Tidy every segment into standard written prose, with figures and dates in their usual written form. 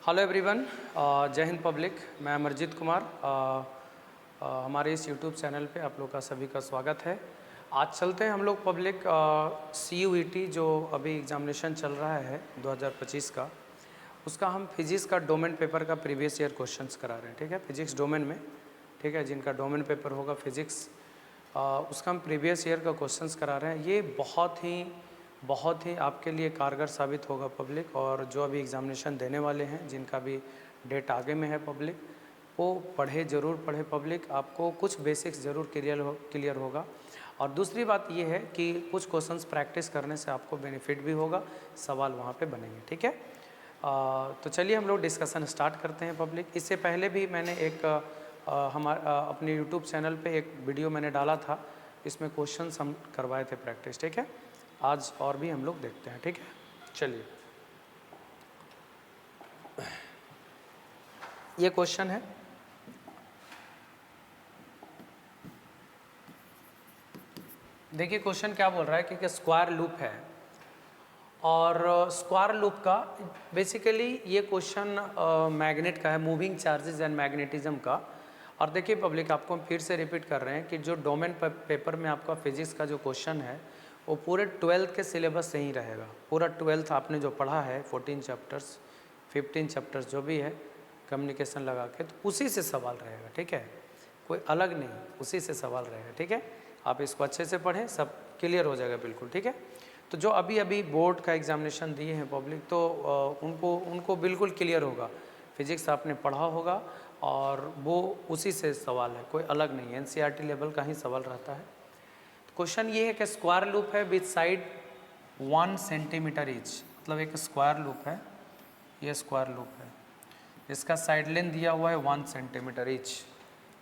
Hello everyone, जय Hind public. मैं अमरजीत कुमार। हमारे इस यूट्यूब चैनल पे आप लोग का सभी का स्वागत है। आज चलते हैं हम लोग पब्लिक CUET जो अभी एग्जामिनेशन चल रहा है 2025 का, उसका हम फिजिक्स का डोमेन पेपर का प्रीवियस ईयर क्वेश्चंस करा रहे हैं। ठीक है, फिजिक्स डोमेन में, ठीक है, जिनका डोमेन पेपर होगा फिजिक्स, उसका हम प्रीवियस ईयर का क्वेश्चंस करा रहे हैं। ये बहुत ही आपके लिए कारगर साबित होगा पब्लिक। और जो अभी एग्ज़ामिनेशन देने वाले हैं, जिनका भी डेट आगे में है पब्लिक, वो ज़रूर पढ़े पब्लिक। आपको कुछ बेसिक्स ज़रूर क्लियर होगा। और दूसरी बात ये है कि कुछ क्वेश्चंस प्रैक्टिस करने से आपको बेनिफिट भी होगा, सवाल वहाँ पे बनेंगे। ठीक है, तो चलिए हम लोग डिस्कशन स्टार्ट करते हैं पब्लिक। इससे पहले भी मैंने एक अपने यूट्यूब चैनल पे एक वीडियो मैंने डाला था, इसमें क्वेश्चंस हम करवाए थे प्रैक्टिस। ठीक है, आज और भी हम लोग देखते हैं। ठीक है, चलिए ये क्वेश्चन है। देखिए क्वेश्चन क्या बोल रहा है कि स्क्वायर लूप है, और स्क्वायर लूप का बेसिकली ये क्वेश्चन मैग्नेट का है, मूविंग चार्जेस एंड मैग्नेटिज्म का। और देखिए पब्लिक, आपको हम फिर से रिपीट कर रहे हैं कि जो डोमेन पेपर में आपका फिजिक्स का जो क्वेश्चन है वो पूरे 12th के सिलेबस से ही रहेगा। पूरा 12th आपने जो पढ़ा है, 14 चैप्टर्स 15 चैप्टर्स जो भी है कम्युनिकेशन लगा के, तो उसी से सवाल रहेगा। ठीक है, कोई अलग नहीं, उसी से सवाल रहेगा। ठीक है, आप इसको अच्छे से पढ़ें, सब क्लियर हो जाएगा बिल्कुल। ठीक है, तो जो अभी बोर्ड का एग्जामिनेशन दिए हैं पब्लिक, तो उनको बिल्कुल क्लियर होगा। फिजिक्स आपने पढ़ा होगा और वो उसी से सवाल है, कोई अलग नहीं है, NCERT लेवल का ही सवाल रहता है। क्वेश्चन ये है कि स्क्वायर लूप है विथ साइड 1 सेंटीमीटर ईच, मतलब एक स्क्वायर लूप है, ये स्क्वायर लूप है, इसका साइड लेंथ दिया हुआ है 1 सेंटीमीटर ईच,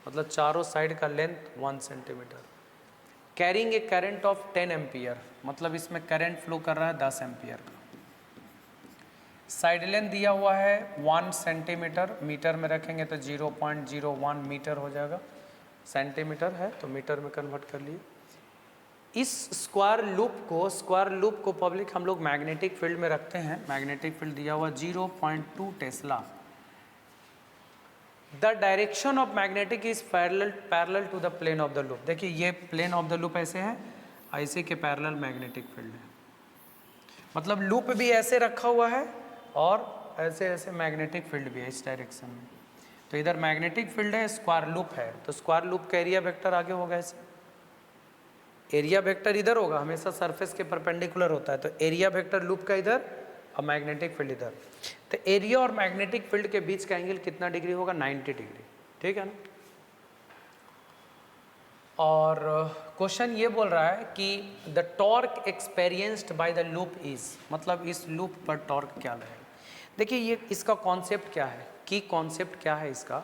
मतलब चारों साइड का length 1 centimetre. Carrying a current of 10 ampere, मतलब इसमें करंट फ्लो कर रहा है 10 एम्पियर का। साइड लेंथ दिया हुआ है 1 सेंटीमीटर, मीटर में रखेंगे तो 0.01 मीटर हो जाएगा, सेंटीमीटर है तो मीटर में कन्वर्ट कर लिए। इस स्क्वायर लूप को पब्लिक हम लोग मैग्नेटिक फील्ड में रखते हैं। मैग्नेटिक फील्ड दिया हुआ 0.2 tesla. The direction of magnetic is parallel to the plane of the loop. देखिए ये प्लेन ऑफ द लूप ऐसे है, ऐसे के पैरेलल मैग्नेटिक फील्ड है, मतलब लूप भी ऐसे रखा हुआ है और ऐसे ऐसे मैग्नेटिक फील्ड भी है इस डायरेक्शन में। तो इधर मैग्नेटिक फील्ड है, स्क्वायर लूप है, तो स्क्वायर लूप का एरिया वेक्टर आगे होगा ऐसे, एरिया वेक्टर इधर होगा, हमेशा सरफेस के परपेंडिकुलर होता है, तो एरिया वेक्टर लूप का इधर और मैग्नेटिक फील्ड इधर। तो एरिया और मैग्नेटिक फील्ड के बीच का एंगल कितना डिग्री होगा? 90 डिग्री। ठीक है ना। और क्वेश्चन ये बोल रहा है कि the torque experienced by the loop is, मतलब इस लूप पर टॉर्क क्या रहेगा। देखिए ये इसका कॉन्सेप्ट क्या है, की कॉन्सेप्ट क्या है इसका,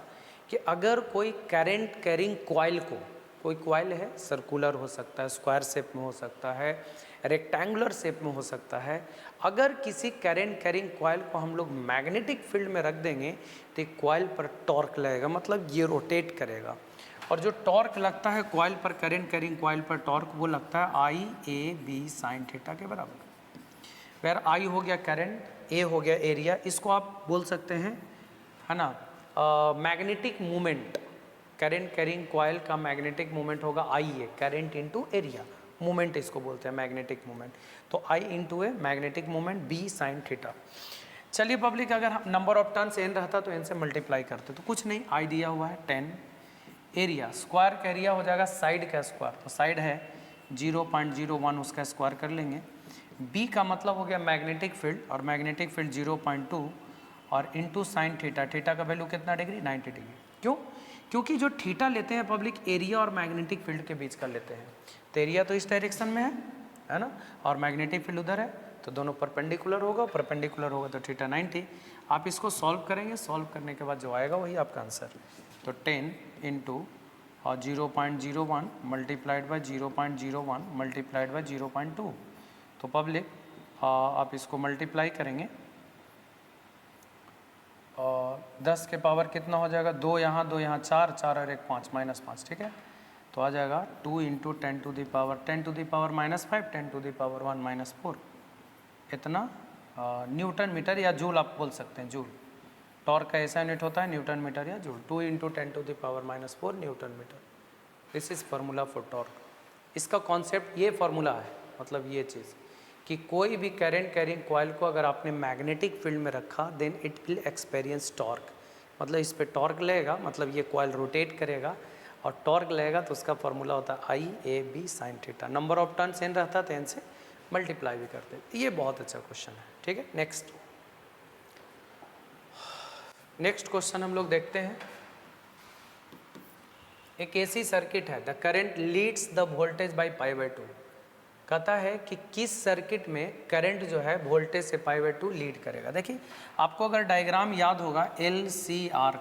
कि अगर कोई करंट कैरिंग कॉइल को, कोई कॉइल है, सर्कुलर हो सकता है, स्क्वायर शेप में हो सकता है, रेक्टेंगुलर शेप में हो सकता है, अगर किसी करंट कैरिंग कॉइल को हम लोग मैग्नेटिक फील्ड में रख देंगे तो कॉइल पर टॉर्क लगेगा, मतलब ये रोटेट करेगा। और जो टॉर्क लगता है कॉइल पर, करंट कैरिंग कॉइल पर टॉर्क, वो लगता है IAB साइन थीटा के बराबर। वेर आई हो गया करंट, ए हो गया एरिया, इसको आप बोल सकते हैं, है ना, magnetic movement. Current carrying coil का मैग्नेटिक मूवमेंट होगा IA, current into area, movement इसको बोलते हैं मैग्नेटिक मूवमेंट। तो I into a magnetic movement B sine theta. चलिए पब्लिक, अगर हम नंबर ऑफ टर्न्स n रहता तो n से मल्टीप्लाई करते, तो कुछ नहीं, I दिया हुआ है 10, एरिया स्क्वायर का एरिया हो जाएगा साइड का स्क्वायर, तो साइड है 0.01, उसका स्क्वायर कर लेंगे। B का मतलब हो गया मैग्नेटिक फील्ड, और मैग्नेटिक फील्ड 0.2 और इंटू साइन थीटा, थीटा का वैल्यू कितना डिग्री? 90 डिग्री। क्यों? क्योंकि जो थीटा लेते हैं पब्लिक एरिया और मैग्नेटिक फील्ड के बीच का लेते हैं, तो एरिया तो इस डायरेक्शन में है ना, और मैग्नेटिक फील्ड उधर है, तो दोनों परपेंडिकुलर होगा तो थीटा 90। आप इसको सॉल्व करेंगे, सॉल्व करने के बाद जो आएगा वही आपका आंसर। तो 10 इंटू और 0.01 मल्टीप्लाइड बाई 0.01 मल्टीप्लाइड बाई 0.2, तो पब्लिक आप इसको मल्टीप्लाई करेंगे और 10 के पावर कितना हो जाएगा? 2 यहाँ 4, 4 और 1 5, -5। ठीक है, तो आ जाएगा 2 into 10 to the power -5, 10 to the power 1 -4, इतना न्यूटन मीटर या जूल आप बोल सकते हैं, जूल। टॉर्क का ऐसा यूनिट होता है न्यूटन मीटर या joule, 2 × 10⁻⁴ newton metre. This is formula for torque. इसका कॉन्सेप्ट ये फार्मूला है, मतलब ये चीज़ कि कोई भी करंट कैरिंग कॉइल को अगर आपने मैग्नेटिक फील्ड में रखा then it will experience torque, मतलब इस पे टॉर्क लगेगा, मतलब ये कॉइल रोटेट करेगा और टॉर्क लगेगा, तो उसका फार्मूला होता है IAB sin theta. Number of turns n रहता है तो n से मल्टीप्लाई भी करते हैं। ये बहुत अच्छा क्वेश्चन है, ठीक है। नेक्स्ट क्वेश्चन हम लोग देखते हैं। एक ऐसी सर्किट है, the current leads the voltage by π/2। कहता है कि किस सर्किट में करंट जो है वोल्टेज से π/2 लीड करेगा। देखिए आपको अगर डायग्राम याद होगा LCR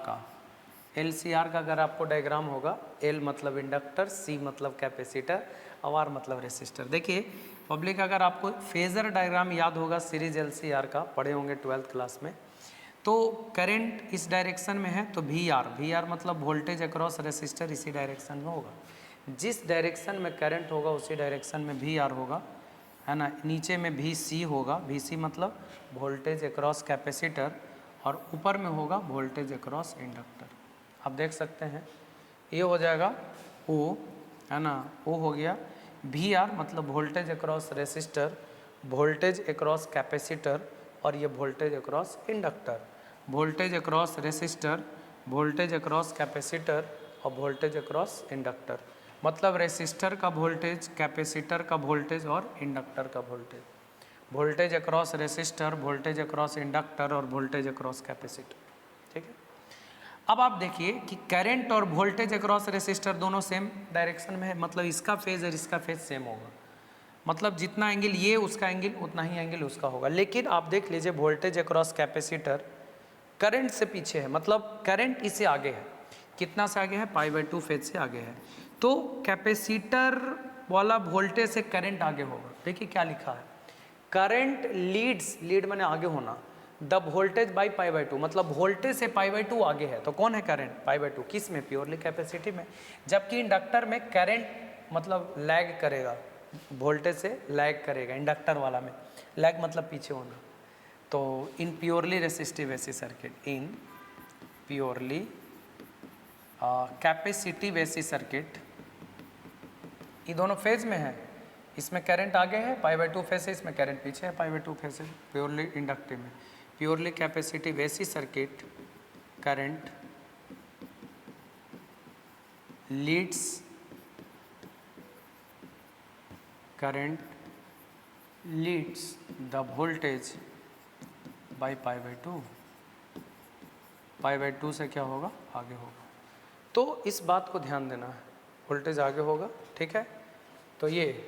का अगर आपको डायग्राम होगा, L मतलब इंडक्टर, C मतलब कैपेसिटर और R मतलब रेसिस्टर। देखिए पब्लिक अगर आपको फेजर डायग्राम याद होगा सीरीज LCR का, पढ़े होंगे 12th क्लास में, तो करंट इस डायरेक्शन में है तो VR मतलब वोल्टेज अक्रॉस रेसिस्टर इसी डायरेक्शन में होगा। जिस डायरेक्शन में करंट होगा उसी डायरेक्शन में VR होगा, है ना। नीचे में VC होगा, VC मतलब वोल्टेज अक्रॉस कैपेसिटर, और ऊपर में होगा वोल्टेज अक्रॉस इंडक्टर। आप देख सकते हैं ये हो जाएगा O, है ना, O हो गया। VR मतलब voltage across resistor, voltage across capacitor, और ये voltage across inductor. Voltage across resistor, voltage across capacitor और वोल्टेज अक्रॉस इंडक्टर, मतलब रेसिस्टर का वोल्टेज, कैपेसिटर का वोल्टेज और इंडक्टर का voltage. Voltage across resistor, voltage across inductor और वोल्टेज अक्रॉस कैपेसिटर, ठीक है। अब आप देखिए कि करंट और वोल्टेज अक्रॉस रेसिस्टर दोनों सेम डायरेक्शन में है, मतलब इसका फेज और इसका फेज सेम होगा, मतलब जितना एंगल ये उसका एंगल उतना ही एंगल उसका होगा। लेकिन आप देख लीजिए वोल्टेज अक्रॉस कैपेसिटर करंट से पीछे है, मतलब करंट इससे आगे है। कितना से आगे है? π/2 फेज से आगे है। तो कैपेसिटर वाला वोल्टेज से करंट आगे होगा। देखिए क्या लिखा है, करंट लीड्स, लीड माने आगे होना, द वोल्टेज बाय π/2, मतलब वोल्टेज से π/2 आगे है। तो कौन है करंट? π/2। किस में? प्योरली कैपेसिटी में। जबकि इंडक्टर में करंट मतलब लैग करेगा, वोल्टेज से लैग करेगा, इंडक्टर वाला में लैग मतलब पीछे होना। तो इन प्योरली रेसिस्टिव एसी सर्किट, इन प्योरली कैपेसिटिव एसी सर्किट, ये दोनों फेज में है। इसमें करंट आगे है π/2 फेज से, इसमें करंट पीछे है π/2 फेज से, प्योरली इंडक्टिव में। Purely capacitive AC circuit, current leads the voltage by π/2। π/2 से क्या होगा? आगे होगा। तो इस बात को ध्यान देना है, वोल्टेज आगे होगा, ठीक है। तो ये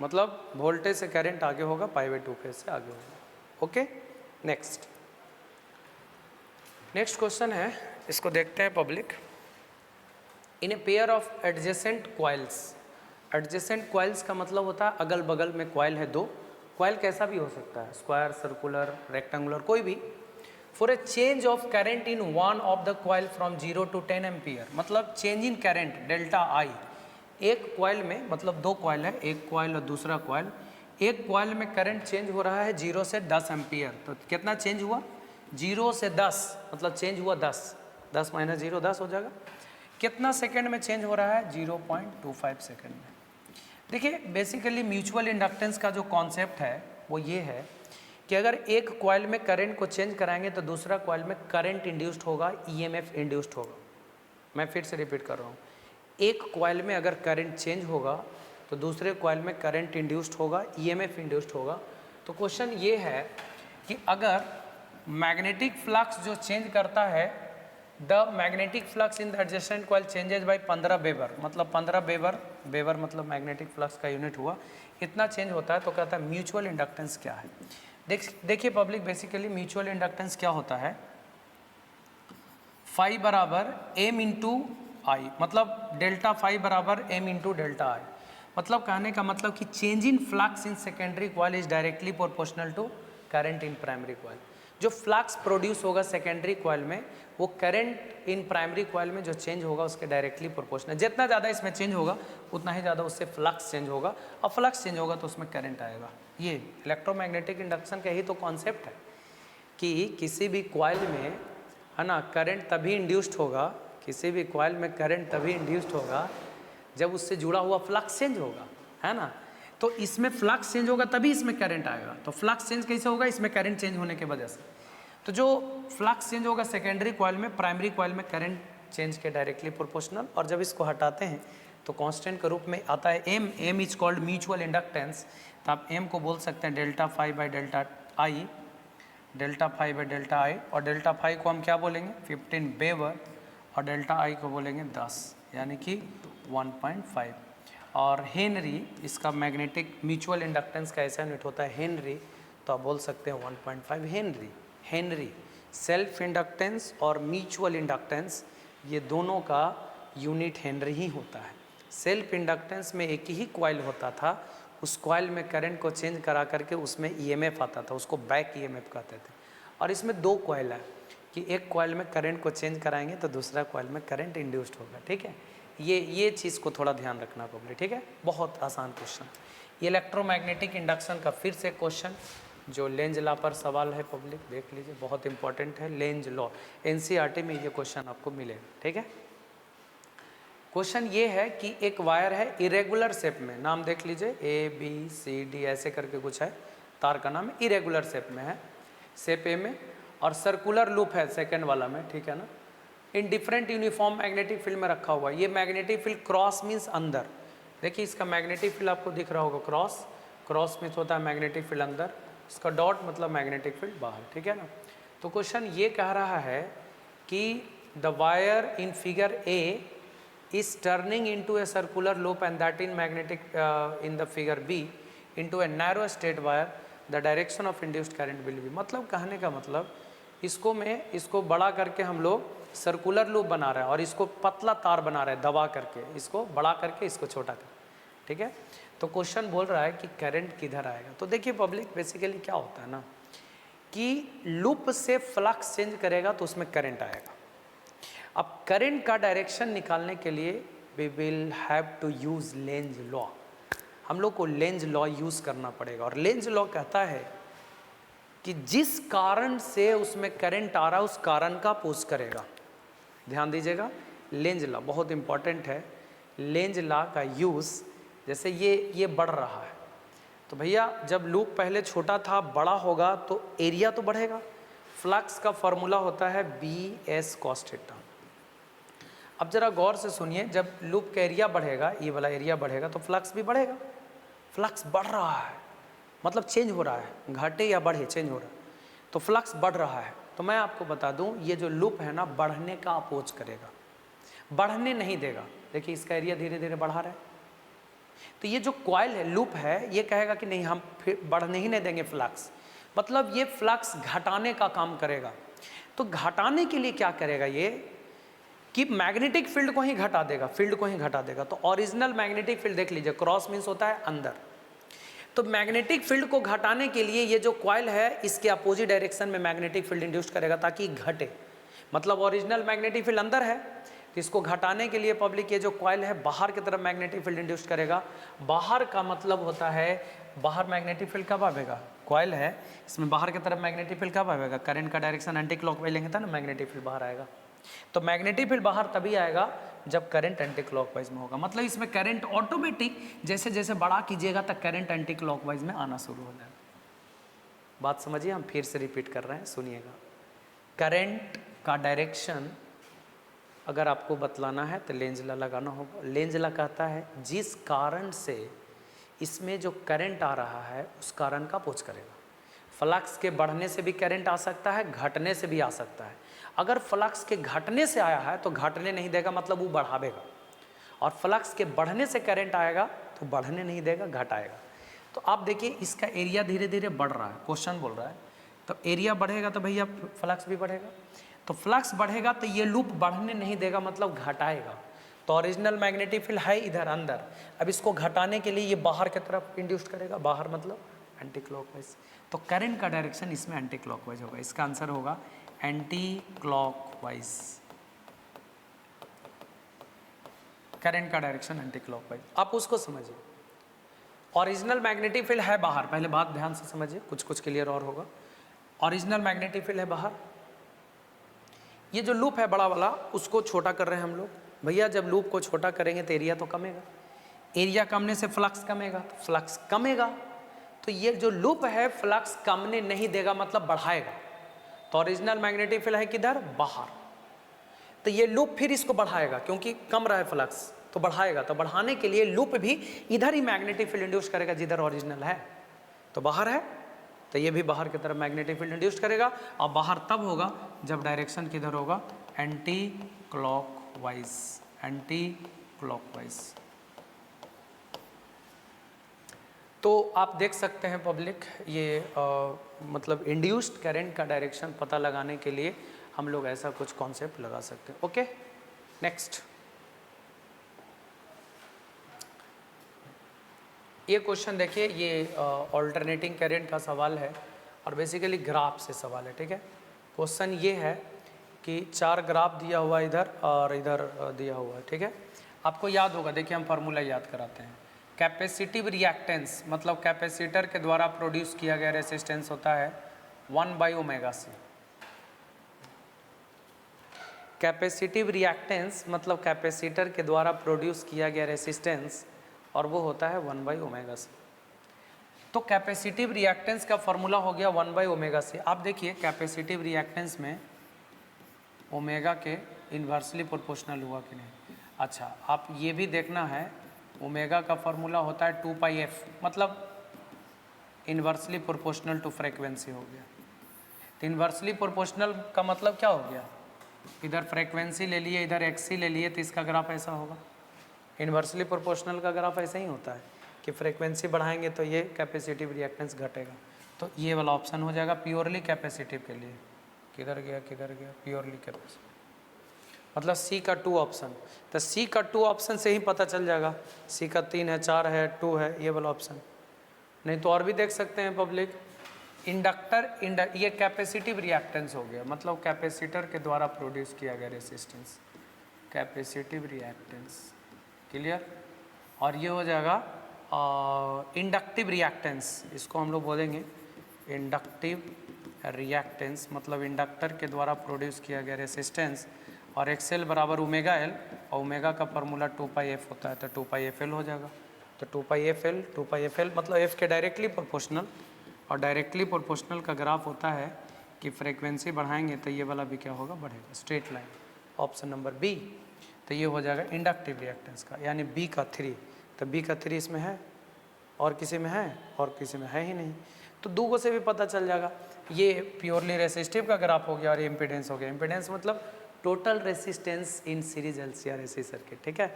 मतलब वोल्टेज से करंट आगे होगा, π/2 फेज से आगे होगा। ओके, नेक्स्ट क्वेश्चन है, इसको देखते हैं public. In a pair of adjacent coils, adjacent coils का मतलब होता है अगल बगल में क्वाइल है दो। क्वाइल कैसा भी हो सकता है, स्क्वायर, सर्कुलर, रेक्टेंगुलर, कोई भी। For a change of current in one of the coil from 0 to 10 ampere, मतलब change in current delta I. एक क्वाइल में, मतलब दो क्वाइल है, एक क्वाइल और दूसरा क्वाइल, एक क्वाइल में करंट चेंज हो रहा है 0 से 10 एम्पियर। तो कितना चेंज हुआ? 0 से 10, मतलब चेंज हुआ 10, 10 - 0 10 हो जाएगा। कितना सेकंड में चेंज हो रहा है? 0.25 सेकंड में। देखिए बेसिकली म्यूचुअल इंडक्टेंस का जो कॉन्सेप्ट है वो ये है कि अगर एक कॉइल में करंट को चेंज कराएंगे तो दूसरा कॉइल में करंट इंड्यूस्ड होगा, ईएमएफ इंड्यूस्ड होगा। मैं फिर से रिपीट कर रहा हूँ, एक कॉइल में अगर करंट चेंज होगा तो दूसरे कॉइल में करंट इंड्यूस्ड होगा, ईएमएफ इंड्यूस्ड होगा। तो क्वेश्चन ये है कि अगर मैग्नेटिक फ्लक्स जो चेंज करता है, the magnetic flux in the adjacent coil changes by 15 weber, मतलब 15 वेबर मतलब मैग्नेटिक फ्लक्स का यूनिट हुआ, इतना चेंज होता है। तो कहता है म्यूचुअल इंडक्टेंस क्या है। देखिए पब्लिक, बेसिकली म्यूचुअल इंडक्टेंस क्या होता है, फाई बराबर एम इंटू आई, मतलब डेल्टा फाई बराबर एम इंटू डेल्टा आई। मतलब कहने का मतलब कि change in flux in secondary coil is directly proportional to current in primary coil. जो फ्लक्स प्रोड्यूस होगा सेकेंडरी कॉइल में, वो करंट इन प्राइमरी कॉइल में जो चेंज होगा उसके डायरेक्टली प्रोपोर्शनल। जितना ज़्यादा इसमें चेंज होगा उतना ही ज़्यादा उससे फ्लक्स चेंज होगा, और फ्लक्स चेंज होगा तो उसमें करंट आएगा। ये इलेक्ट्रोमैग्नेटिक इंडक्शन का ही तो कॉन्सेप्ट है कि किसी भी कॉइल में है ना, करंट तभी इंड्यूस्ड होगा, किसी भी कॉइल में करंट तभी इंड्यूस्ड होगा जब उससे जुड़ा हुआ फ्लक्स चेंज होगा, है ना। तो इसमें फ्लक्स चेंज होगा तभी इसमें करंट आएगा। तो फ्लक्स चेंज कैसे होगा? इसमें करंट चेंज होने की वजह से। तो जो फ्लक्स चेंज होगा सेकेंडरी कॉइल में, प्राइमरी कॉइल में करंट चेंज के डायरेक्टली प्रोपोर्शनल। और जब इसको हटाते हैं तो कांस्टेंट के रूप में आता है M. M is called mutual inductance. तो आप एम को बोल सकते हैं delta five by delta I, delta five by delta I. और डेल्टा फाइव को हम क्या बोलेंगे? 15 वेबर। और डेल्टा आई को बोलेंगे 10, यानी कि 1.5। और हेनरी, इसका मैग्नेटिक म्यूचुअल इंडक्टेंस का ऐसा यूनिट होता है हेनरी, तो आप बोल सकते हैं 1.5 हेनरी। हेनरी सेल्फ इंडक्टेंस और म्यूचुअल इंडक्टेंस, ये दोनों का यूनिट हेनरी ही होता है। सेल्फ इंडक्टेंस में एक ही कॉइल होता था, उस कॉइल में करंट को चेंज करा करके उसमें ईएमएफ आता था, उसको बैक ईएमएफ कहते थे। और इसमें दो कॉइल है कि एक कॉइल में करंट को चेंज कराएंगे तो दूसरा कॉइल में करंट इंड्यूस्ड होगा, ठीक है। ये चीज़ को थोड़ा ध्यान रखना पब्लिक, ठीक है। बहुत आसान क्वेश्चन। ये इलेक्ट्रोमैग्नेटिक इंडक्शन का फिर से क्वेश्चन जो लेंज लॉ पर सवाल है पब्लिक, देख लीजिए, बहुत इंपॉर्टेंट है लेंज लॉ। एनसीईआरटी में ये क्वेश्चन आपको मिलेगा, ठीक है। क्वेश्चन ये है कि एक वायर है इरेगुलर शेप में, नाम देख लीजिए ABCD ऐसे करके कुछ है, तार का नाम इरेगुलर शेप में है, शेप ए में, और सर्कुलर लूप है सेकेंड वाला में, ठीक है ना। In different uniform magnetic field में रखा हुआ है। ये मैग्नेटिक फील्ड क्रॉस मीन्स अंदर, देखिए इसका मैग्नेटिक फील्ड आपको दिख रहा होगा, क्रॉस, क्रॉस मीन्स होता है मैग्नेटिक फील्ड अंदर, इसका डॉट मतलब मैग्नेटिक फील्ड बाहर, ठीक है ना। तो क्वेश्चन ये कह रहा है कि the wire in figure A is turning into a circular loop and that in magnetic in the figure B into a narrow straight wire, the direction of induced current will be। मतलब कहने का मतलब इसको बड़ा करके हम लोग circular loop बना रहे हैं और इसको पतला तार बना रहे हैं दबा करके, इसको बड़ा करके इसको छोटा कर, ठीक है। तो क्वेश्चन बोल रहा है कि करंट किधर आएगा। तो देखिए पब्लिक, बेसिकली क्या होता है ना कि लूप से फ्लक्स चेंज करेगा तो उसमें करंट आएगा। अब करंट का डायरेक्शन निकालने के लिए we will have to use Lenz law, हम लोग को लेंज लॉ यूज करना पड़ेगा। और लेंज लॉ कहता है कि जिस कारण से उसमें करंट आ रहा है उस कारण का अपोज करेगा। ध्यान दीजिएगा, लेंज लॉ बहुत इंपॉर्टेंट है। लेंज लॉ का यूज, जैसे ये बढ़ रहा है तो भैया जब लूप पहले छोटा था बड़ा होगा तो एरिया तो बढ़ेगा। फ्लक्स का फॉर्मूला होता है BS cos थीटा। अब जरा गौर से सुनिए, जब लूप का एरिया बढ़ेगा, ये वाला एरिया बढ़ेगा तो फ्लक्स भी बढ़ेगा। फ्लक्स बढ़ रहा है मतलब चेंज हो रहा है, घटे या बढ़े चेंज हो रहा है, तो फ्लक्स बढ़ रहा है। तो मैं आपको बता दूं ये जो लूप है ना बढ़ने का अपोज करेगा, बढ़ने नहीं देगा। देखिए इसका एरिया धीरे धीरे बढ़ा रहा है, तो ये जो कॉइल है लूप है ये कहेगा कि नहीं हम फिर बढ़ने ही नहीं देंगे फ्लक्स, मतलब ये फ्लक्स घटाने का काम करेगा। तो घटाने के लिए क्या करेगा ये कि मैग्नेटिक फील्ड को ही घटा देगा, फील्ड को ही घटा देगा। तो ओरिजिनल मैग्नेटिक फील्ड देख लीजिए, क्रॉस मीन्स होता है अंदर, तो मैग्नेटिक फील्ड को घटाने के लिए ये जो कॉइल है इसके अपोजिट डायरेक्शन में मैग्नेटिक फील्ड इंड्यूस करेगा ताकि घटे। मतलब ओरिजिनल मैग्नेटिक फील्ड अंदर है तो इसको घटाने के लिए पब्लिक ये जो कॉइल है बाहर की तरफ मैग्नेटिक फील्ड इंड्यूस करेगा। बाहर का मतलब होता है बाहर मैग्नेटिक फील्ड कब आएगा, कॉइल है इसमें बाहर की तरफ मैग्नेटिक फील्ड कब आएगा, करंट का डायरेक्शन एंटी क्लॉकवाइज लेंगे था ना, मैग्नेटिक फील्ड बाहर आएगा। तो मैग्नेटिक फील्ड बाहर तभी आएगा जब करंट एंटी क्लॉकवाइज में होगा। मतलब इसमें करंट ऑटोमेटिक जैसे जैसे बड़ा कीजिएगा तब करंट एंटी क्लॉकवाइज में आना शुरू हो जाएगा। बात समझिए, हम फिर से रिपीट कर रहे हैं, सुनिएगा। करंट का डायरेक्शन अगर आपको बतलाना है तो लेंज लॉ लगाना होगा। लेंज लॉ कहता है जिस कारण से इसमें जो करंट आ रहा है उस कारण का अपोज करेगा। फ्लक्स के बढ़ने से भी करंट आ सकता है, घटने से भी आ सकता है। अगर फ्लक्स के घटने से आया है तो घटने नहीं देगा, मतलब वो बढ़ावेगा, और फ्लक्स के बढ़ने से करंट आएगा तो बढ़ने नहीं देगा, घटाएगा। तो आप देखिए इसका एरिया धीरे धीरे बढ़ रहा है, क्वेश्चन बोल रहा है तो एरिया बढ़ेगा तो भैया फ्लक्स भी बढ़ेगा। तो फ्लक्स बढ़ेगा तो ये लूप बढ़ने नहीं देगा, मतलब घटाएगा। तो ओरिजिनल मैग्नेटिक फील्ड है इधर अंदर, अब इसको घटाने के लिए ये बाहर की तरफ इंड्यूस करेगा, बाहर मतलब एंटी क्लॉकवाइज। तो करंट का डायरेक्शन इसमें एंटी क्लॉकवाइज होगा, इसका आंसर होगा एंटी क्लॉकवाइज। करंट का डायरेक्शन एंटी क्लॉकवाइज, आप उसको समझिए। ओरिजिनल मैग्नेटिक फील्ड है बाहर, पहले बात ध्यान से समझिए, कुछ कुछ क्लियर और होगा। ओरिजिनल मैग्नेटिक फील्ड है बाहर, ये जो लूप है बड़ा वाला उसको छोटा कर रहे हैं हम लोग। भैया जब लूप को छोटा करेंगे तो एरिया तो कमेगा, एरिया कमने से फ्लक्स कमेगा, तो फ्लक्स कमेगा, तो ये जो लूप है फ्लक्स कमने नहीं देगा, मतलब बढ़ाएगा। तो ओरिजिनल मैग्नेटिक फील्ड है किधर, बाहर, तो ये लूप फिर इसको बढ़ाएगा क्योंकि कम रहा है फ्लक्स, तो बढ़ाएगा। तो बढ़ाने के लिए लूप भी इधर ही मैग्नेटिक फील्ड इंड्यूस करेगा जिधर ओरिजिनल है, तो बाहर है तो ये भी बाहर की तरफ मैग्नेटिक फील्ड इंड्यूस करेगा। और बाहर तब होगा जब डायरेक्शन किधर होगा, एंटी क्लॉकवाइज, एंटी क्लॉकवाइज। तो आप देख सकते हैं पब्लिक, ये मतलब इंड्यूस्ड करंट का डायरेक्शन पता लगाने के लिए हम लोग ऐसा कुछ कॉन्सेप्ट लगा सकते हैं। ओके, नेक्स्ट ये क्वेश्चन देखिए, ये ऑल्टरनेटिंग करंट का सवाल है और बेसिकली ग्राफ से सवाल है। ठीक है, क्वेश्चन ये है कि 4 ग्राफ दिया हुआ इधर और इधर दिया हुआ है। ठीक है, आपको याद होगा, देखिए हम फार्मूला याद कराते हैं। कैपेसिटिव रिएक्टेंस मतलब कैपेसिटर के द्वारा प्रोड्यूस किया गया रेसिस्टेंस होता है 1/ω/c। कैपेसिटिव रिएक्टेंस मतलब कैपेसिटर के द्वारा प्रोड्यूस किया गया रेसिस्टेंस, और वो होता है 1/ω/c। तो कैपेसिटिव रिएक्टेंस का फॉर्मूला हो गया 1/ω/c। आप देखिए कैपेसिटिव रिएक्टेंस में ओमेगा के इन्वर्सली प्रोपोर्शनल हुआ कि नहीं। अच्छा, आप ये भी देखना है, ओमेगा का फॉर्मूला होता है 2πf, मतलब इन्वर्सली प्रोपोर्शनल टू फ्रीक्वेंसी हो गया। तो इन्वर्सली प्रोपोर्शनल का मतलब क्या हो गया, इधर फ्रीक्वेंसी ले लिए इधर एक्सी ले लिए, तो इसका ग्राफ ऐसा होगा। इन्वर्सली प्रोपोर्शनल का ग्राफ ऐसा ही होता है कि फ्रीक्वेंसी बढ़ाएंगे तो ये कैपेसिटिव रिएक्टेंस घटेगा। तो ये वाला ऑप्शन हो जाएगा प्योरली कैपेसिटिव के लिए। किधर गया प्योरली कैपेसिटिव, मतलब सी का 2 ऑप्शन। तो सी का 2 ऑप्शन से ही पता चल जाएगा, सी का 3 है, 4 है, 2 है, ये वाला ऑप्शन। नहीं तो और भी देख सकते हैं पब्लिक, इंडक्टर ये कैपेसिटिव रिएक्टेंस हो गया, मतलब कैपेसिटर के द्वारा प्रोड्यूस किया गया रेसिस्टेंस, कैपेसिटिव रिएक्टेंस, क्लियर। और ये हो जाएगा इंडक्टिव रिएक्टेंस, इसको हम लोग बोलेंगे इंडक्टिव रिएक्टेंस, मतलब इंडक्टर के द्वारा प्रोड्यूस किया गया रेसिस्टेंस। और एक्सएल बराबर ओमेगा एल, और ओमेगा का फॉर्मूला 2πf होता है, तो 2πfl हो जाएगा। तो 2πfl मतलब एफ के डायरेक्टली प्रोपोर्शनल, और डायरेक्टली प्रोपोर्शनल का ग्राफ होता है कि फ्रीक्वेंसी बढ़ाएंगे तो ये वाला भी क्या होगा, बढ़ेगा, straight line. Option number B, तो ये हो जाएगा इंडक्टिव रिएक्टेंस का, यानी बी का 3। तो बी का 3 इसमें है, और किसी में है, और किसी में है ही नहीं, तो 2 से भी पता चल जाएगा। ये प्योरली रेसिस्टिव का ग्राफ हो गया और ये इम्पीडेंस हो गया। इम्पीडेंस मतलब total resistance in series LCR AC circuit. ठीक है,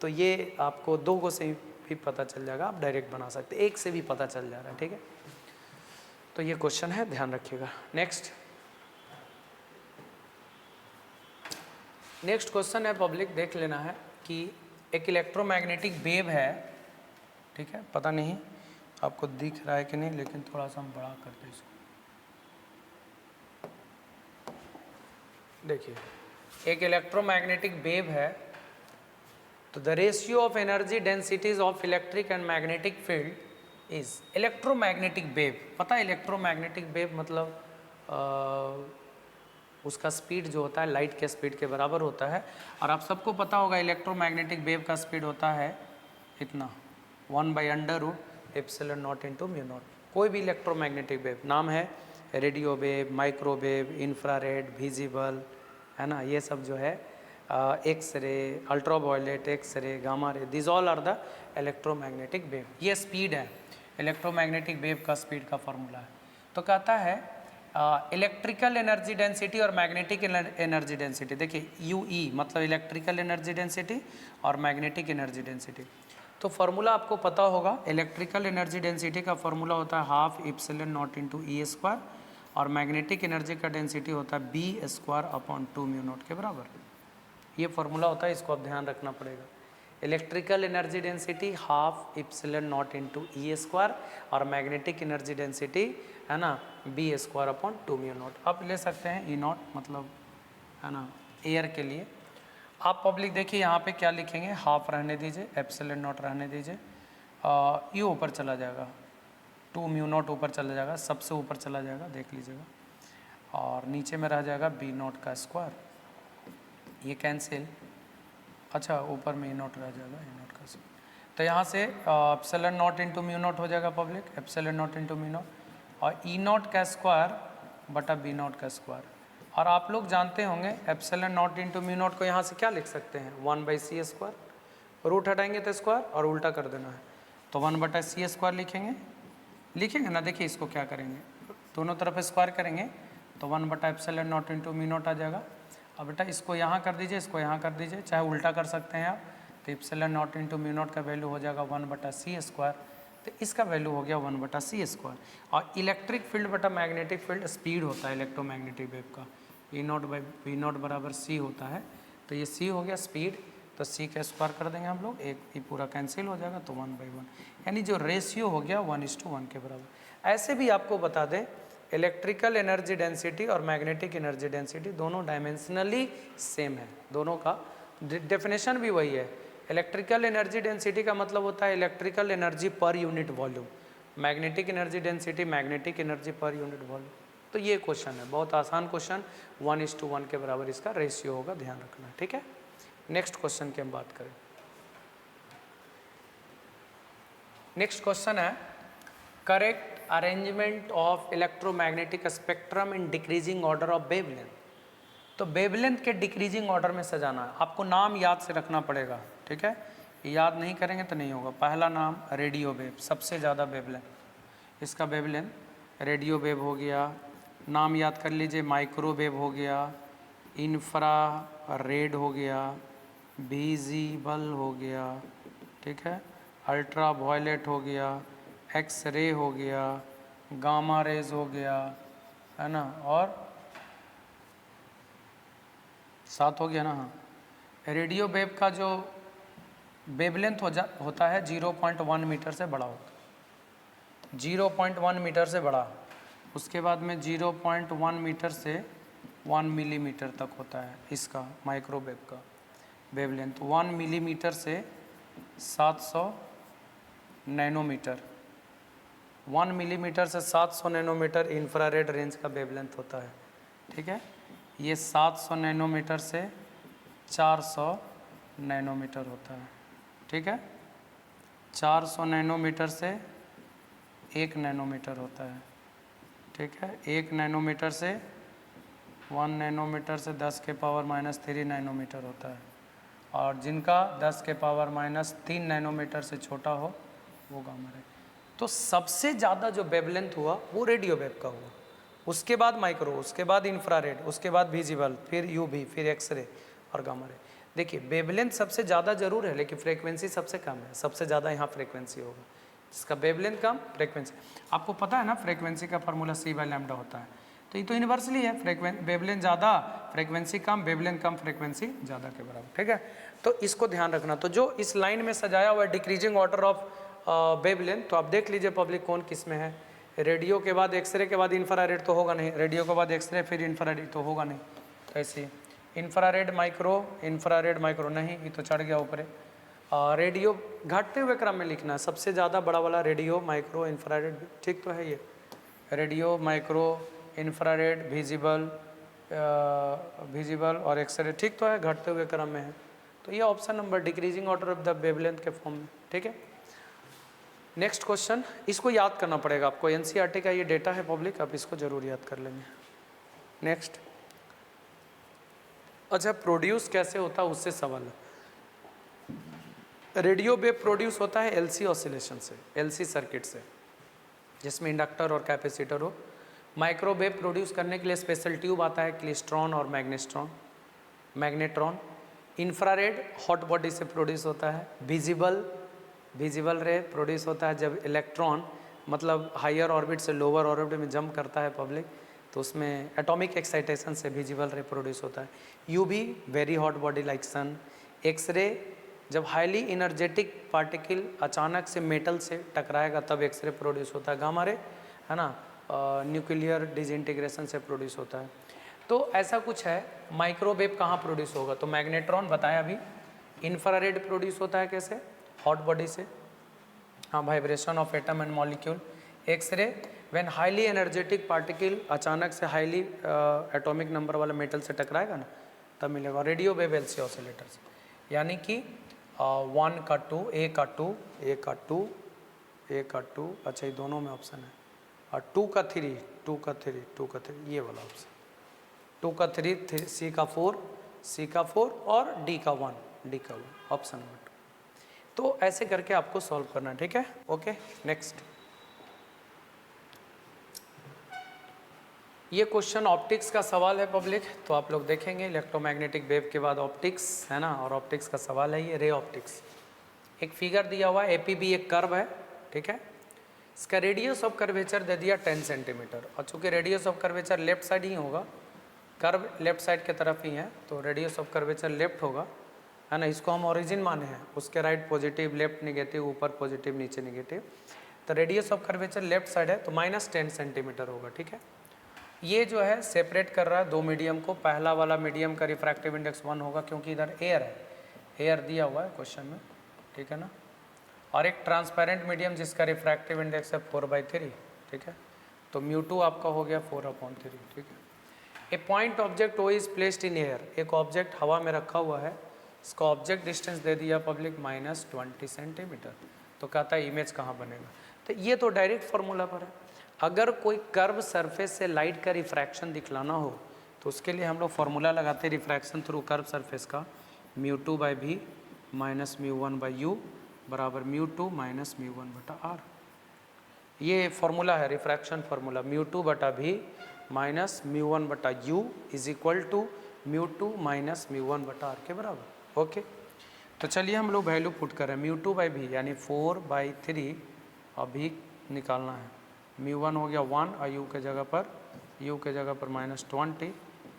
तो ये आपको 2 से भी पता चल जाएगा, आप डायरेक्ट बना सकते, 1 से भी पता चल जा रहा है। ठीक है, तो ये क्वेश्चन है, ध्यान रखिएगा। नेक्स्ट क्वेश्चन है पब्लिक, देख लेना है कि एक इलेक्ट्रोमैग्नेटिक वेव है। ठीक है, पता नहीं आपको दिख रहा है कि नहीं, लेकिन थोड़ा सा हम बड़ा करते हैं इसको। देखिए, एक इलेक्ट्रोमैग्नेटिक वेव है, तो the ratio of energy densities of electric and magnetic field is, electromagnetic wave, पता है इलेक्ट्रोमैग्नेटिक वेव मतलब उसका स्पीड जो होता है लाइट के स्पीड के बराबर होता है। और आप सबको पता होगा इलेक्ट्रोमैग्नेटिक वेव का स्पीड होता है इतना, 1/√ε0 × μ0। कोई भी इलेक्ट्रोमैग्नेटिक वेव, नाम है radio wave, microwave, infrared, visible, है ना, ये सब जो है X-ray, ultraviolet X-ray, gamma ray, this all are the electromagnetic wave. ये स्पीड है इलेक्ट्रोमैग्नेटिक वेव का, स्पीड का फॉर्मूला है। तो कहता है इलेक्ट्रिकल एनर्जी डेंसिटी और मैग्नेटिक एनर्जी डेंसिटी। देखिए UE मतलब इलेक्ट्रिकल एनर्जी डेंसिटी और मैग्नेटिक एनर्जी डेंसिटी। तो फार्मूला आपको पता होगा, इलेक्ट्रिकल एनर्जी डेंसिटी का फार्मूला होता है 12ε0 × E², और मैग्नेटिक एनर्जी का डेंसिटी होता है B² / 2μ0 के बराबर। ये फार्मूला होता है, इसको आप ध्यान रखना पड़ेगा। इलेक्ट्रिकल एनर्जी डेंसिटी 12ε0 × E², और मैग्नेटिक एनर्जी डेंसिटी है ना B² / 2μ0। आप ले सकते हैं E0 मतलब, है ना, एयर के लिए। आप पब्लिक देखिए यहाँ पे क्या लिखेंगे, हाफ रहने दीजिए, ε0 रहने दीजिए, ये ऊपर चला जाएगा, 2μ0 ऊपर चला जाएगा, सबसे ऊपर चला जाएगा, देख लीजिएगा, और नीचे में रह जाएगा B0 का स्क्वायर, ये कैंसिल, अच्छा ऊपर में ई नॉट रह जाएगा, ई नॉट का सी। तो यहाँ से epsilon not into mu naught हो जाएगा public, epsilon not into mu naught, और ई नॉट का स्क्वायर बटा बी नॉट का स्क्वायर। और आप लोग जानते होंगे epsilon not into mu naught को यहाँ से क्या लिख सकते हैं, 1/c², रूट हटाएंगे तो स्क्वायर और उल्टा कर देना है, तो 1/c² लिखेंगे ना। देखिए इसको क्या करेंगे, दोनों तरफ स्क्वायर करेंगे तो 1/एप्सिलॉन नॉट इंटू म्यू नॉट आ जाएगा। अब बेटा इसको यहाँ कर दीजिए, इसको यहाँ कर दीजिए, चाहे उल्टा कर सकते हैं आप, तो epsilon not into mu naught का वैल्यू हो जाएगा 1/c², तो इसका वैल्यू हो गया 1/c²। और इलेक्ट्रिक फील्ड बटा मैग्नेटिक फील्ड स्पीड होता है इलेक्ट्रोमैग्नेटिक वेव का, ई नॉट बाई वी नॉट बराबर सी होता है, तो ये सी हो गया स्पीड, तो सी का स्क्वायर कर देंगे हम लोग, एक ये पूरा कैंसिल हो जाएगा, तो 1/1, यानी जो रेशियो हो गया 1:1 के बराबर। ऐसे भी आपको बता दें इलेक्ट्रिकल एनर्जी डेंसिटी और मैग्नेटिक एनर्जी डेंसिटी दोनों डायमेंशनली सेम है, दोनों का डेफिनेशन भी वही है। इलेक्ट्रिकल एनर्जी डेंसिटी का मतलब होता है electrical energy per unit volume, magnetic energy density magnetic energy per unit volume. तो ये क्वेश्चन है, बहुत आसान क्वेश्चन, 1:1 के बराबर इसका रेशियो होगा, ध्यान रखना, ठीक है। नेक्स्ट क्वेश्चन की हम बात करें। नेक्स्ट क्वेश्चन है correct arrangement of electromagnetic spectrum in decreasing order of wavelength. तो वेवलेंथ के डिक्रीजिंग ऑर्डर में सजाना है, आपको नाम याद से रखना पड़ेगा, ठीक है, याद नहीं करेंगे तो नहीं होगा। पहला नाम रेडियो वेव, सबसे ज़्यादा वेवलेंथ, इसका वेवलेंथ रेडियो वेव हो गया। नाम याद कर लीजिए, माइक्रोवेव हो गया, इंफ्रा रेड हो गया, विजिबल हो गया, ठीक है, अल्ट्रा वायलेट हो गया, एक्स रे हो गया, गामा रेज हो गया, है ना, और 7 हो गया ना। हाँ, रेडियो वेव का जो वेवलेंथ होता है 0.1 मीटर से बड़ा होता है, 0.1 मीटर से बड़ा। उसके बाद में 0.1 मीटर से 1 मिलीमीटर तक होता है इसका माइक्रोवेव का वेवलेंथ, 1 मिलीमीटर से 700 नैनोमीटर, 1 मिलीमीटर से 700 नैनोमीटर इंफ्रारेड रेंज का वेवलेंथ होता है, ठीक है। ये 700 नैनोमीटर से 400 नैनोमीटर होता है, ठीक है, 400 नैनोमीटर से 1 नैनोमीटर होता है, ठीक है, 1 नैनोमीटर से 1 नैनोमीटर से 10 के पावर -3 नैनोमीटर होता है, और जिनका 10 के पावर -3 नैनोमीटर से छोटा हो वो गामा रे। तो सबसे ज़्यादा जो वेवलेंथ हुआ वो रेडियो वेव का हुआ, उसके बाद माइक्रो, उसके बाद इंफ्रारेड, उसके बाद विजिबल, फिर यूवी, फिर एक्सरे और गामा रे। देखिए वेवलेंथ सबसे ज़्यादा जरूर है लेकिन फ्रीक्वेंसी सबसे कम है, सबसे ज़्यादा यहाँ फ्रीक्वेंसी होगा, जिसका वेवलेंथ कम फ्रीक्वेंसी। आपको पता है ना फ्रीक्वेंसी का फार्मूला c/λ होता है, तो ये तो यूनिवर्सली है, वेवलेंथ ज़्यादा फ्रीक्वेंसी कम, वेवलेंथ कम फ्रीक्वेंसी ज़्यादा के बराबर, ठीक है। तो इसको ध्यान रखना। तो जो इस लाइन में सजाया हुआ है डिक्रीजिंग ऑर्डर ऑफ वेवलेंथ, तो आप देख लीजिए पब्लिक कौन किस में है। रेडियो के बाद एक्सरे के बाद इंफ्रारेड तो होगा नहीं, रेडियो के बाद एक्सरे फिर इंफ्रारेड तो होगा नहीं, ऐसे इंफ्रारेड माइक्रो नहीं, ये तो चढ़ गया ऊपर। रेडियो घटते हुए क्रम में लिखना है, सबसे ज़्यादा बड़ा वाला रेडियो, माइक्रो, इंफ्रारेड, ठीक तो है ये, रेडियो, माइक्रो, इंफ्रारेड, विजिबल और एक्सरे, ठीक तो है, घटते हुए क्रम में है। तो ये option number decreasing order of the wavelength के फॉर्म में, ठीक है। नेक्स्ट क्वेश्चन, इसको याद करना पड़ेगा आपको, एनसीईआरटी का ये डेटा है पब्लिक, आप इसको जरूर याद कर लेंगे। नेक्स्ट, अच्छा प्रोड्यूस कैसे होता है उससे सवाल है। रेडियो वेव प्रोड्यूस होता है एलसी ऑसिलेशन से, एलसी सर्किट से, जिसमें इंडक्टर और कैपेसिटर हो। माइक्रोवेव प्रोड्यूस करने के लिए स्पेशल ट्यूब आता है, क्लेस्ट्रॉन और मैग्नेट्रॉन। इंफ्रारेड हॉट बॉडी से प्रोड्यूस होता है। विजिबल रे प्रोड्यूस होता है जब इलेक्ट्रॉन मतलब हायर ऑर्बिट से लोअर ऑर्बिट में जंप करता है पब्लिक, तो उसमें एटॉमिक एक्साइटेशन से विजिबल रे प्रोड्यूस होता है। UV very hot body like sun. X ray जब हाईली इनर्जेटिक पार्टिकल अचानक से मेटल से टकराएगा तब एक्सरे प्रोड्यूस होता है। गामा रे है ना, न्यूक्लियर डिसइंटीग्रेशन से प्रोड्यूस होता है। तो ऐसा कुछ है। माइक्रोवेव कहाँ प्रोड्यूस होगा, तो मैग्नेट्रॉन बताया अभी। इंफ्रारेड प्रोड्यूस होता है कैसे, हॉट बॉडी से, हाँ, vibration of atom and molecule. X-ray when highly energetic particle अचानक से हाईली एटॉमिक नंबर वाला मेटल से टकराएगा ना, तब मिलेगा। रेडियो वेव एलसी ऑसिलेटर से, यानी कि 1 का 2, ए का 2, ए का 2, ए का 2, अच्छा ये दोनों में ऑप्शन है, और 2 का 3, 2 का 3, 2 का 3, ये वाला ऑप्शन, 2 का 3, सी का 4, सी का 4 और डी का 1, डी का 1, ऑप्शन नंबर 2। तो ऐसे करके आपको सॉल्व करना है, ठीक है। Okay, next. ये क्वेश्चन ऑप्टिक्स का सवाल है पब्लिक, तो आप लोग देखेंगे इलेक्ट्रोमैग्नेटिक वेव के बाद ऑप्टिक्स है ना, और ऑप्टिक्स का सवाल है ये रे ऑप्टिक्स। एक फिगर दिया हुआ है, एपीबी एक कर्व है, ठीक है। इसका रेडियस ऑफ कर्वेचर दे दिया 10 सेंटीमीटर, और चूँकि radius of curvature left side ही होगा, कर्व लेफ्ट साइड के तरफ ही है, तो रेडियस ऑफ कर्वेचर लेफ्ट होगा, है ना। इसको हम ओरिजिन माने हैं, उसके राइट पॉजिटिव, लेफ्ट निगेटिव, ऊपर पॉजिटिव, नीचे निगेटिव, तो radius of curvature left side है, तो -10 सेंटीमीटर होगा, ठीक है। ये जो है सेपरेट कर रहा है दो मीडियम को। पहला वाला मीडियम का रिफ्रैक्टिव इंडेक्स 1 होगा, क्योंकि इधर एयर है, एयर दिया हुआ है क्वेश्चन में, ठीक है ना। और एक ट्रांसपेरेंट मीडियम जिसका रिफ्रैक्टिव इंडेक्स है 4/3, ठीक है। तो μ2 आपका हो गया 4/3, ठीक है। A point object O is placed in air, एक ऑब्जेक्ट हवा में रखा हुआ है, इसका ऑब्जेक्ट डिस्टेंस दे दिया पब्लिक -20 सेंटीमीटर, तो कहता है इमेज कहाँ बनेगा। तो ये तो डायरेक्ट फार्मूला पर है। अगर कोई कर्व सरफेस से लाइट का रिफ्रैक्शन दिखलाना हो, तो उसके लिए हम लोग फार्मूला लगाते हैं रिफ्रैक्शन थ्रू कर्व सरफेस का, μ2/v माइनस μ1/u बराबर μ2 माइनस μ1/r। ये फार्मूला है refraction formula, μ2/v minus μ1/u is equal to μ2 minus μ1/r के बराबर। ओके, तो चलिए हम लोग वैल्यू पुट कर रहे हैं, μ2/v यानी 4/3, और v निकालना है। μ1 हो गया 1, और u के जगह पर -20,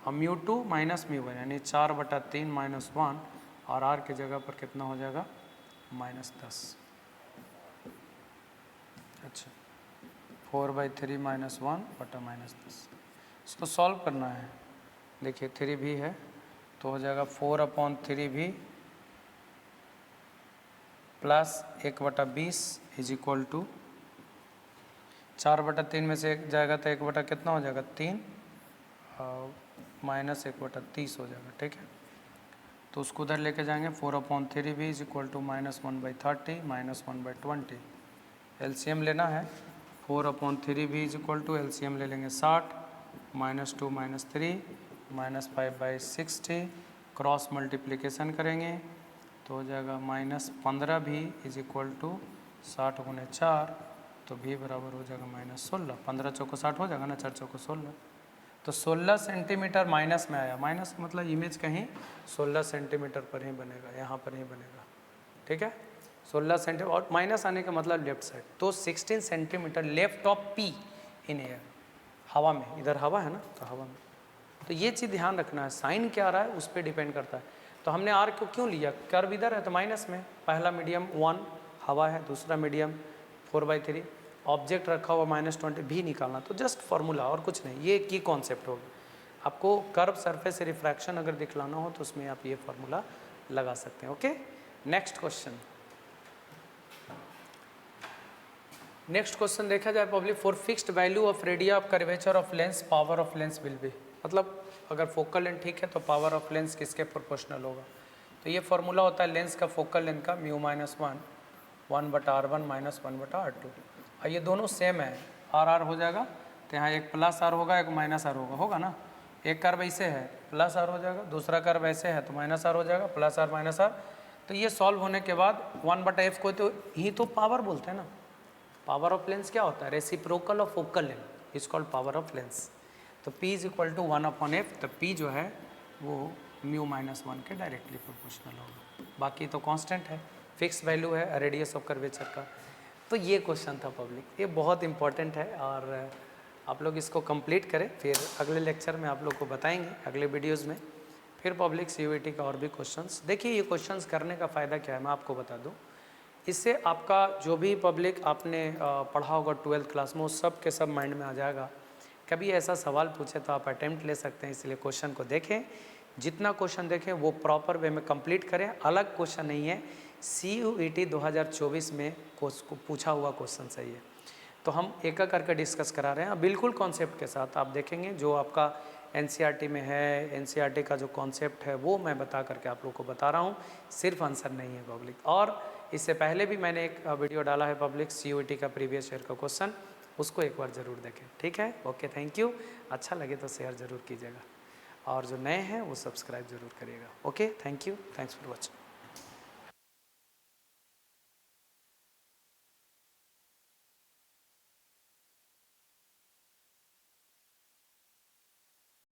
और μ2 माइनस μ1 यानी 4/3 -1, और r के जगह पर कितना हो जाएगा -10। अच्छा, 4/3 -1/-10, इसको सॉल्व करना है। देखिए 3v है, तो हो जाएगा 4/3v plus 1/20 is equal to 4/3 में से एक जाएगा तो 1 कितना हो जाएगा 3, और -1/30 हो जाएगा, ठीक है। तो उसको उधर लेके जाएंगे, 4/3v is equal to -1/30 -1/20, LCM लेना है। 4/3v is equal to LCM ले लेंगे 60, -2 -3 -5/60, क्रॉस मल्टीप्लिकेशन करेंगे तो हो जाएगा -15v इज इक्वल टू 60 गुने 4, तो v बराबर हो जाएगा -16, 15 चौको 60 हो जाएगा ना, 4 चौको 16, तो 16 सेंटीमीटर माइनस में आया। माइनस मतलब इमेज कहीं 16 सेंटीमीटर पर ही बनेगा, यहाँ पर ही बनेगा, ठीक है। 16 सेंटीमीटर, और माइनस आने का मतलब लेफ्ट साइड, तो 16 centimetre left of p in air, हवा में, इधर हवा है ना, तो हवा में। तो ये चीज़ ध्यान रखना है, साइन क्या आ रहा है उस पर डिपेंड करता है। तो हमने r को क्यों लिया, कर्व इधर है तो माइनस में, पहला मीडियम 1 हवा है, दूसरा मीडियम 4/3, ऑब्जेक्ट रखा हुआ -20, भी निकालना, तो जस्ट फार्मूला और कुछ नहीं, ये की कॉन्सेप्ट होगा। आपको कर्व सरफेस से रिफ्रैक्शन अगर दिखलाना हो तो उसमें आप ये फार्मूला लगा सकते हैं। Okay, next question. Next question देखा जाए public, for fixed value of radio of curvature of lens power of lens will be, मतलब अगर फोकल लेंथ ठीक है तो पावर ऑफ लेंस किसके प्रोपोर्शनल होगा। तो ये फार्मूला होता है लेंस का फोकल लेंथ का, μ-1 1/r1 -1/r2, और ये दोनों सेम है, r हो जाएगा, तो यहाँ एक +r होगा, एक -r होगा ना। एक कर्व ऐसे है +r हो जाएगा, दूसरा कर्व ऐसे है तो -r हो जाएगा, +r -r। तो ये सॉल्व होने के बाद 1/f को तो ही तो पावर बोलते हैं ना। पावर ऑफ लेंस क्या होता है, reciprocal of focal length is called power of lens. तो p is equal to 1/f, तो p जो है वो μ-1 के डायरेक्टली प्रोपोर्शनल होगा, बाकी तो कांस्टेंट है, फिक्स वैल्यू है रेडियस ऑफ कर्वेचर का। तो ये क्वेश्चन था पब्लिक, ये बहुत इंपॉर्टेंट है, और आप लोग इसको कंप्लीट करें, फिर अगले लेक्चर में आप लोग को बताएंगे, अगले वीडियोस में फिर पब्लिक CUET का और भी क्वेश्चंस। देखिए ये क्वेश्चंस करने का फ़ायदा क्या है, मैं आपको बता दूं, इससे आपका जो भी पब्लिक आपने पढ़ा होगा 12th क्लास में, वो सब के सब माइंड में आ जाएगा। कभी ऐसा सवाल पूछे तो आप अटैम्प्ट ले सकते हैं, इसलिए क्वेश्चन को देखें, जितना क्वेश्चन देखें वो प्रॉपर वे में कंप्लीट करें। अलग क्वेश्चन नहीं है, CUET 2024 में पूछा हुआ क्वेश्चन सही है। तो हम एक एक करके डिस्कस करा रहे हैं, बिल्कुल कॉन्सेप्ट के साथ आप देखेंगे, जो आपका एनसीईआरटी में है, एनसीईआरटी का जो कॉन्सेप्ट है वो मैं बता करके आप लोग को बता रहा हूँ, सिर्फ आंसर नहीं है पब्लिक। और इससे पहले भी मैंने एक वीडियो डाला है पब्लिक सीयूईटी का प्रीवियस ईयर का क्वेश्चन, उसको एक बार ज़रूर देखें, ठीक है। Okay, thank you. अच्छा लगे तो शेयर ज़रूर कीजिएगा और जो नए हैं वो सब्सक्राइब ज़रूर करिएगा। Okay, thank you, thanks for watching.